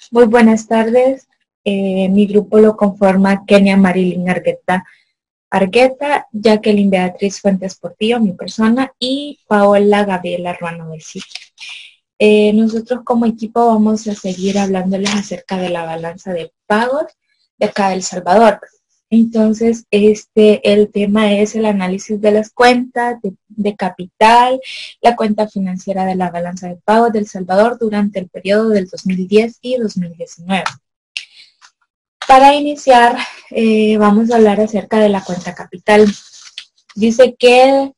Muy buenas tardes. Mi grupo lo conforma Kenia Marilyn Argueta, Jacqueline Beatriz Fuentes Portillo, mi persona, y Paola Gabriela Ruano Messi. Nosotros como equipo vamos a seguir hablándoles acerca de la balanza de pagos de acá de El Salvador. Entonces, el tema es el análisis de las cuentas de capital, la cuenta financiera de la balanza de pagos de El Salvador durante el periodo del 2010 y 2019. Para iniciar, vamos a hablar acerca de la cuenta capital. Dice que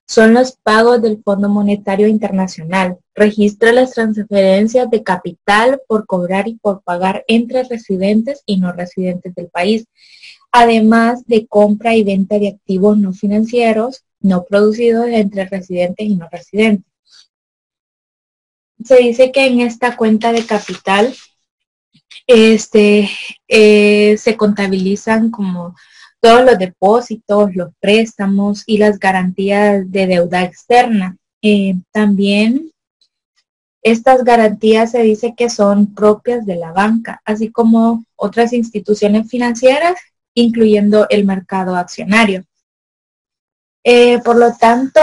son los pagos del Fondo Monetario Internacional. Registra las transferencias de capital por cobrar y por pagar entre residentes y no residentes del país, además de compra y venta de activos no financieros no producidos entre residentes y no residentes. Se dice que en esta cuenta de capital se contabilizan como todos los depósitos, los préstamos y las garantías de deuda externa. También estas garantías se dice que son propias de la banca, así como otras instituciones financieras, incluyendo el mercado accionario. Por lo tanto,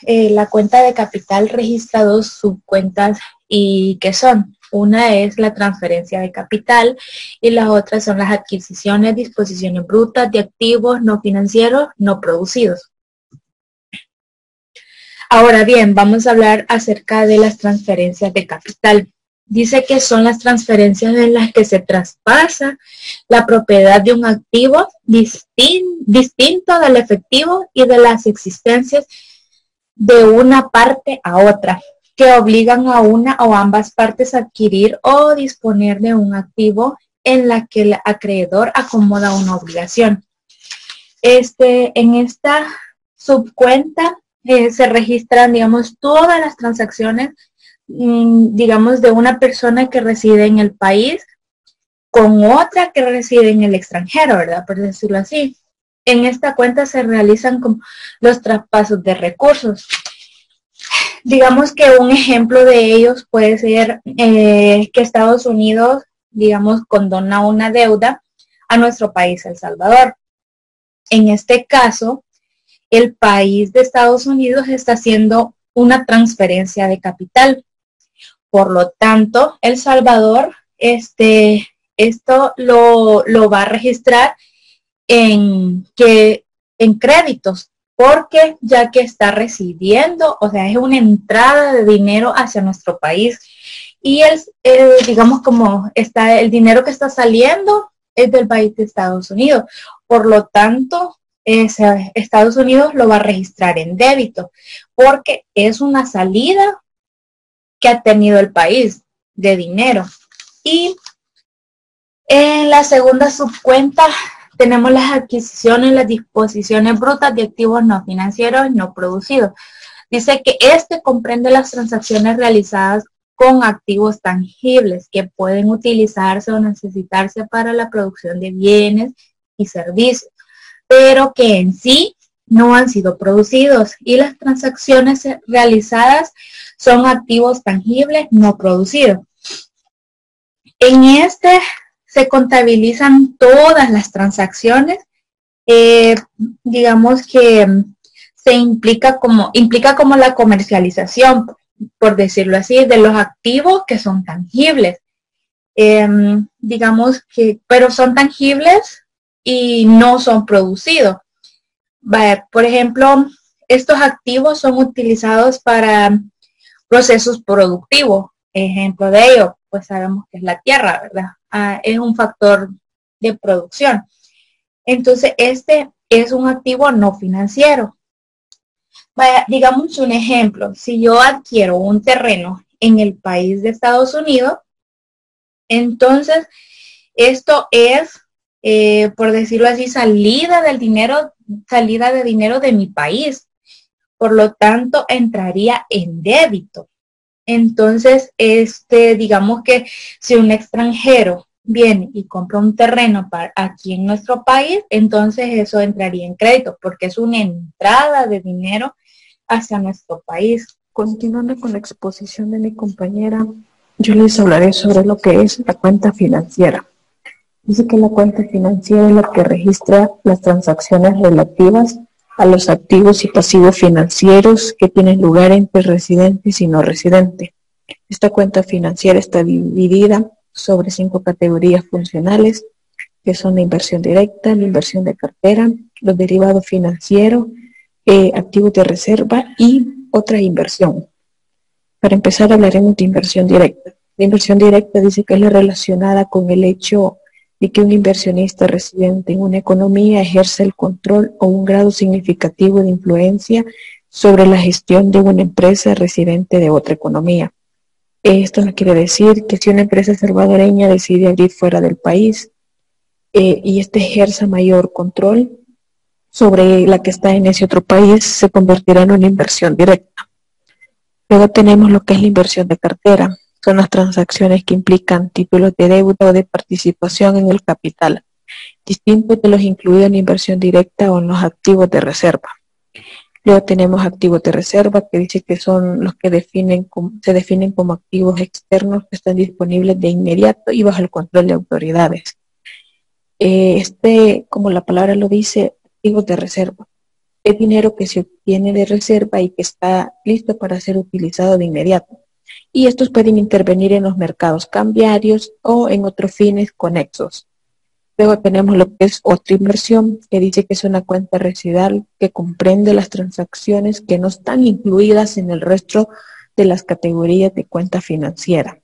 la cuenta de capital registra dos subcuentas y que son, una es la transferencia de capital y las otras son las adquisiciones, disposiciones brutas de activos no financieros no producidos. Ahora bien, vamos a hablar acerca de las transferencias de capital. Dice que son las transferencias en las que se traspasa la propiedad de un activo distinto del efectivo y de las existencias de una parte a otra, que obligan a una o ambas partes a adquirir o disponer de un activo en la que el acreedor acomoda una obligación. En esta subcuenta se registran, digamos, todas las transacciones, digamos, de una persona que reside en el país con otra que reside en el extranjero, ¿verdad? Por decirlo así. En esta cuenta se realizan como los traspasos de recursos. Digamos que un ejemplo de ellos puede ser que Estados Unidos, digamos, condona una deuda a nuestro país, El Salvador. En este caso, el país de Estados Unidos está haciendo una transferencia de capital. Por lo tanto, El Salvador, esto lo va a registrar en créditos, porque ya que está recibiendo, o sea, es una entrada de dinero hacia nuestro país. Y digamos, como está el dinero que está saliendo es del país de Estados Unidos. Por lo tanto, Estados Unidos lo va a registrar en débito, porque es una salida que ha tenido el país de dinero. Y en la segunda subcuenta tenemos las adquisiciones, las disposiciones brutas de activos no financieros no producidos. Dice que comprende las transacciones realizadas con activos tangibles que pueden utilizarse o necesitarse para la producción de bienes y servicios, pero que en sí no han sido producidos, y las transacciones realizadas son activos tangibles no producidos. En se contabilizan todas las transacciones, digamos que implica como la comercialización, por decirlo así, de los activos que son tangibles. Digamos que, pero son tangibles y no son producidos. Por ejemplo, estos activos son utilizados para procesos productivos. Ejemplo de ello, pues sabemos que es la tierra, ¿verdad? Es un factor de producción. Entonces, este es un activo no financiero. Digamos un ejemplo, si yo adquiero un terreno en el país de Estados Unidos, entonces esto es, por decirlo así, salida de dinero de mi país. Por lo tanto, entraría en débito. Entonces, digamos que si un extranjero viene y compra un terreno aquí en nuestro país, entonces eso entraría en crédito, porque es una entrada de dinero hacia nuestro país. Continuando con la exposición de mi compañera, yo les hablaré sobre lo que es la cuenta financiera. Dice que la cuenta financiera es la que registra las transacciones relativas a los activos y pasivos financieros que tienen lugar entre residentes y no residentes. Esta cuenta financiera está dividida sobre 5 categorías funcionales, que son la inversión directa, la inversión de cartera, los derivados financieros, activos de reserva y otra inversión. Para empezar hablaremos de inversión directa. La inversión directa dice que es la relacionada con el hecho de que un inversionista residente en una economía ejerce el control o un grado significativo de influencia sobre la gestión de una empresa residente de otra economía. Esto no quiere decir que si una empresa salvadoreña decide abrir fuera del país y éste ejerza mayor control sobre la que está en ese otro país, se convertirá en una inversión directa. Luego tenemos lo que es la inversión de cartera. Son las transacciones que implican títulos de deuda o de participación en el capital, distintos de los incluidos en la inversión directa o en los activos de reserva. Luego tenemos activos de reserva, que dice que son los que se definen como activos externos que están disponibles de inmediato y bajo el control de autoridades. Como la palabra lo dice, activos de reserva. Es dinero que se obtiene de reserva y que está listo para ser utilizado de inmediato. Y estos pueden intervenir en los mercados cambiarios o en otros fines conexos. Luego tenemos lo que es otra inversión, que dice que es una cuenta residual que comprende las transacciones que no están incluidas en el resto de las categorías de cuenta financiera.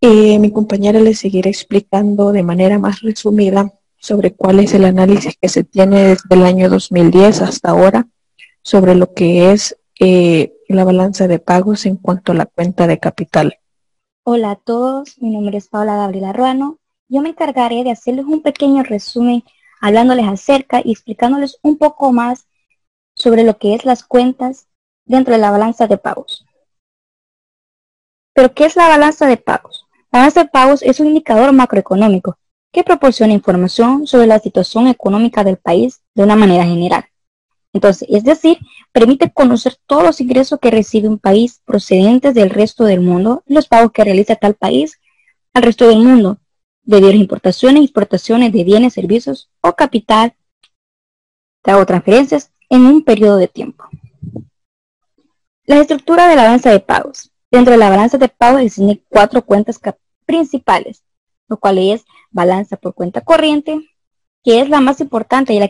Mi compañera les seguirá explicando de manera más resumida sobre cuál es el análisis que se tiene desde el año 2010 hasta ahora sobre lo que es la balanza de pagos en cuanto a la cuenta de capital. Hola a todos, mi nombre es Paula Gabriela Ruano. Yo me encargaré de hacerles un pequeño resumen hablándoles acerca y explicándoles un poco más sobre lo que es las cuentas dentro de la balanza de pagos. ¿Pero qué es la balanza de pagos? La balanza de pagos es un indicador macroeconómico que proporciona información sobre la situación económica del país de una manera general. Entonces, es decir, permite conocer todos los ingresos que recibe un país procedentes del resto del mundo y los pagos que realiza tal país al resto del mundo, debido a importaciones y exportaciones de bienes, servicios o capital o transferencias en un periodo de tiempo. La estructura de la balanza de pagos. Dentro de la balanza de pagos existen 4 cuentas principales, lo cual es balanza por cuenta corriente, que es la más importante ya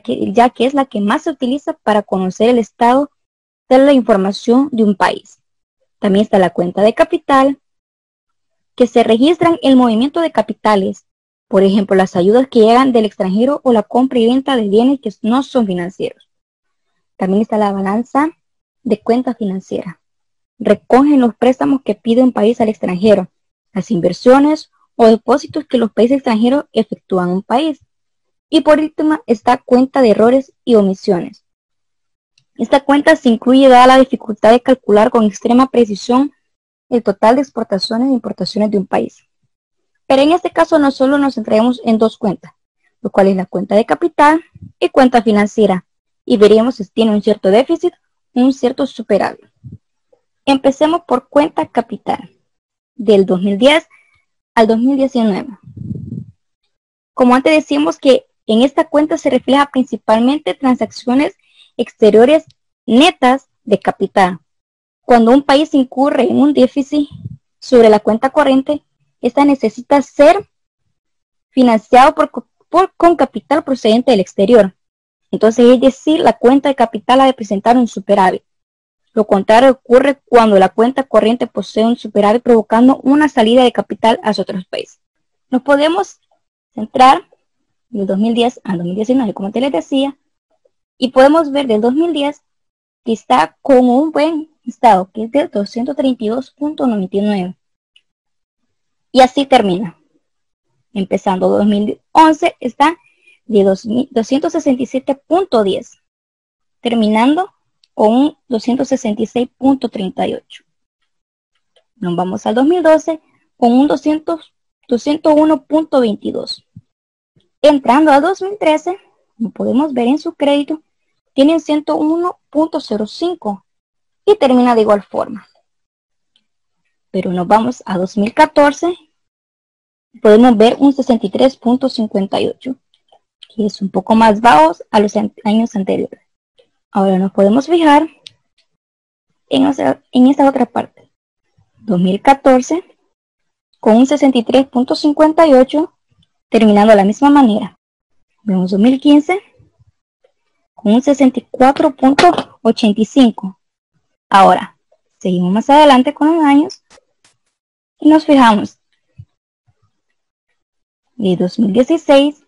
que es la que más se utiliza para conocer el estado de la información de un país. También está la cuenta de capital, que se registran el movimiento de capitales, por ejemplo, las ayudas que llegan del extranjero o la compra y venta de bienes que no son financieros. También está la balanza de cuenta financiera. Recogen los préstamos que pide un país al extranjero, las inversiones o depósitos que los países extranjeros efectúan en un país. Y por último está cuenta de errores y omisiones. Esta cuenta se incluye dada la dificultad de calcular con extrema precisión el total de exportaciones e importaciones de un país. Pero en este caso no solo nos centraremos en 2 cuentas, lo cual es la cuenta de capital y cuenta financiera, y veremos si tiene un cierto déficit o un cierto superávit. Empecemos por cuenta capital, del 2010 al 2019. Como antes decíamos que en esta cuenta se refleja principalmente transacciones exteriores netas de capital. Cuando un país incurre en un déficit sobre la cuenta corriente, esta necesita ser financiado con capital procedente del exterior. Entonces, es decir, la cuenta de capital ha de presentar un superávit. Lo contrario ocurre cuando la cuenta corriente posee un superávit provocando una salida de capital hacia otros países. Nos podemos centrar del 2010 al 2019, como te les decía, y podemos ver del 2010 que está con un buen estado, que es de 232.99. Y así termina. Empezando 2011 está de 267.10, terminando con un 266.38. Nos vamos al 2012 con un 201.22. Entrando a 2013, como podemos ver en su crédito, tiene 101.05 y termina de igual forma. Pero nos vamos a 2014, podemos ver un 63.58, que es un poco más bajo a los años anteriores. Ahora nos podemos fijar en esta otra parte. 2014 con un 63.58, terminando de la misma manera. Vemos 2015 con un 64.85. Ahora, seguimos más adelante con los años y nos fijamos. De 2016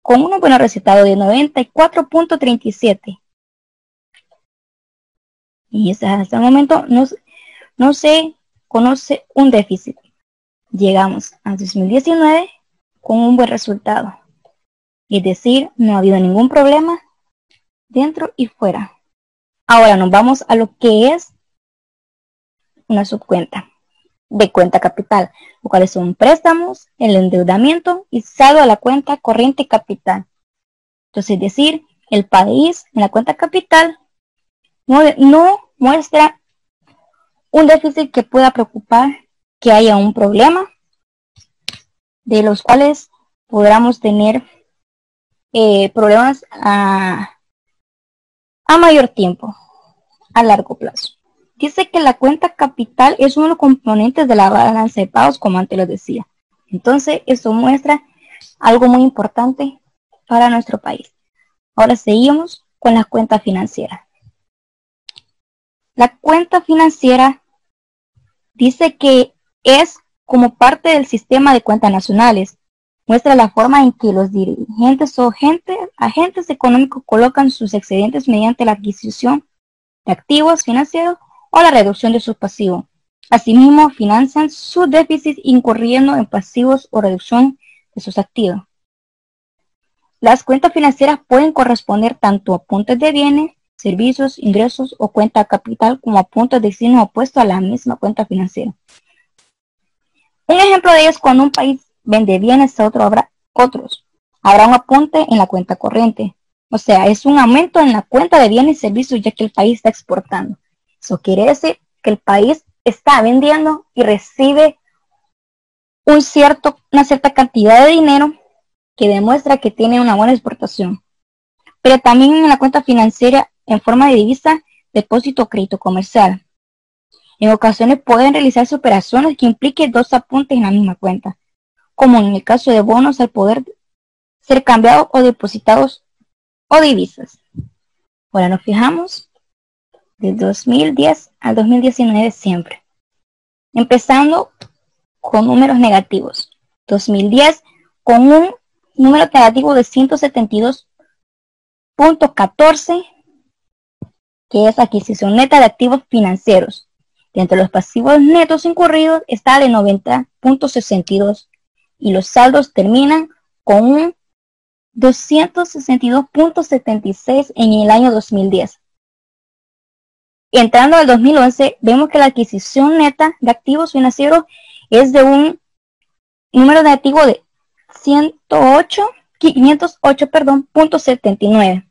con un buen resultado de 94.37. Y hasta el momento no se conoce un déficit. Llegamos a 2019 con un buen resultado. Es decir, no ha habido ningún problema dentro y fuera. Ahora nos vamos a lo que es una subcuenta de cuenta capital, lo cual son préstamos, el endeudamiento y saldo a la cuenta corriente capital. Entonces, es decir, el país en la cuenta capital no muestra un déficit que pueda preocupar que haya un problema, de los cuales podamos tener problemas a mayor tiempo, a largo plazo. Dice que la cuenta capital es uno de los componentes de la balanza de pagos, como antes lo decía. Entonces, eso muestra algo muy importante para nuestro país. Ahora seguimos con la cuenta financiera. La cuenta financiera dice que es como parte del sistema de cuentas nacionales. Muestra la forma en que los dirigentes o agentes económicos colocan sus excedentes mediante la adquisición de activos financieros o la reducción de sus pasivos. Asimismo, financian su déficit incurriendo en pasivos o reducción de sus activos. Las cuentas financieras pueden corresponder tanto a puntos de bienes, servicios, ingresos o cuenta de capital como a puntos de destino opuestos a la misma cuenta financiera. Un ejemplo de ello es cuando un país vende bienes a otro, habrá un apunte en la cuenta corriente. O sea, es un aumento en la cuenta de bienes y servicios ya que el país está exportando. Eso quiere decir que el país está vendiendo y recibe una cierta cantidad de dinero que demuestra que tiene una buena exportación. Pero también en la cuenta financiera en forma de divisa, depósito o crédito comercial. En ocasiones pueden realizarse operaciones que impliquen dos apuntes en la misma cuenta, como en el caso de bonos al poder ser cambiados o depositados o divisas. Ahora nos fijamos del 2010 al 2019 siempre. Empezando con números negativos. 2010 con un número negativo de 172.14, que es adquisición neta de activos financieros. Dentro de los pasivos netos incurridos está de 90.62 y los saldos terminan con un 262.76 en el año 2010. Entrando al 2011, vemos que la adquisición neta de activos financieros es de un número negativo de 508.79.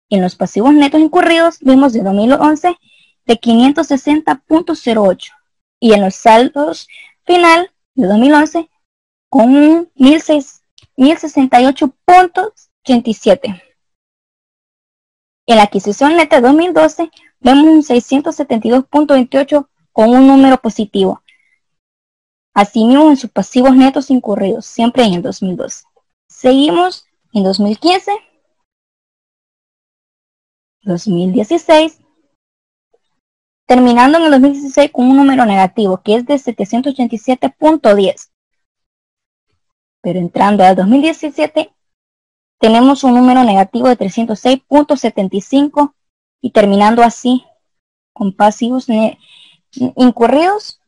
En los pasivos netos incurridos vemos de 2011 de 560.08 y en los saldos final de 2011 con un 1068.87. En la adquisición neta de 2012 vemos un 672.28 con un número positivo. Asimismo en sus pasivos netos incurridos, siempre en el 2012. Seguimos en 2015, 2016, terminando en el 2016 con un número negativo que es de 787.10. Pero entrando al 2017 tenemos un número negativo de 306.75 y terminando así con pasivos incurridos,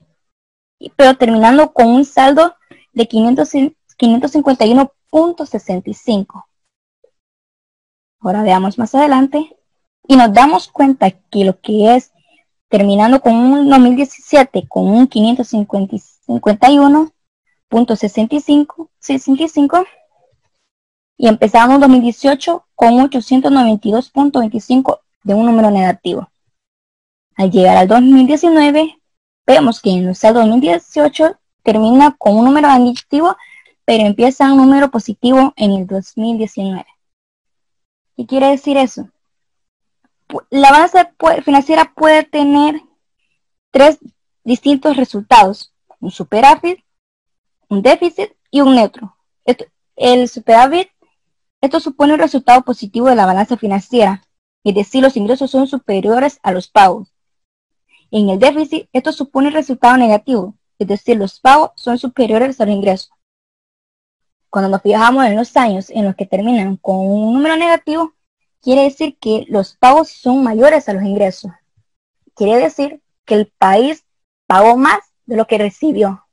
pero terminando con un saldo de 551.65. Ahora veamos más adelante y nos damos cuenta que lo que es terminando con un 2017 con un 551.65 y empezamos 2018 con 892.25 de un número negativo. Al llegar al 2019 vemos que en el saldo 2018 termina con un número negativo, pero empieza un número positivo en el 2019. ¿Qué quiere decir eso? La balanza financiera puede tener tres distintos resultados: un superávit, un déficit y un neutro. El superávit, esto supone un resultado positivo de la balanza financiera, es decir, los ingresos son superiores a los pagos. En el déficit, esto supone un resultado negativo, es decir, los pagos son superiores a los ingresos. Cuando nos fijamos en los años en los que terminan con un número negativo, quiere decir que los pagos son mayores a los ingresos. Quiere decir que el país pagó más de lo que recibió.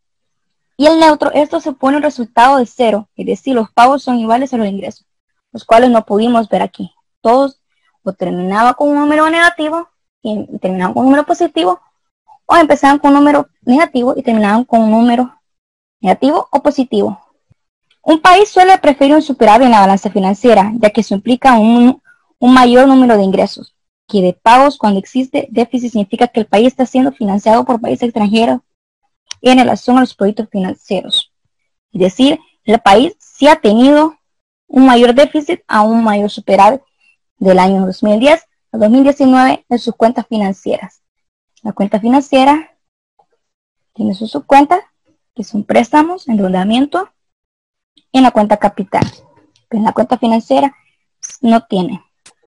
Y el neutro, esto supone un resultado de cero, es decir, los pagos son iguales a los ingresos, los cuales no pudimos ver aquí. Todos o terminaban con un número negativo y terminaban con un número positivo, o empezaban con un número negativo y terminaban con un número negativo o positivo. Un país suele preferir un superávit en la balanza financiera, ya que eso implica un mayor número de ingresos que de pagos. Cuando existe déficit, significa que el país está siendo financiado por países extranjeros en relación a los proyectos financieros. Es decir, el país sí ha tenido un mayor déficit a un mayor superávit del año 2010 a 2019 en sus cuentas financieras. La cuenta financiera tiene sus subcuentas, que son préstamos, endeudamiento, en la cuenta capital. Pero en la cuenta financiera no tiene.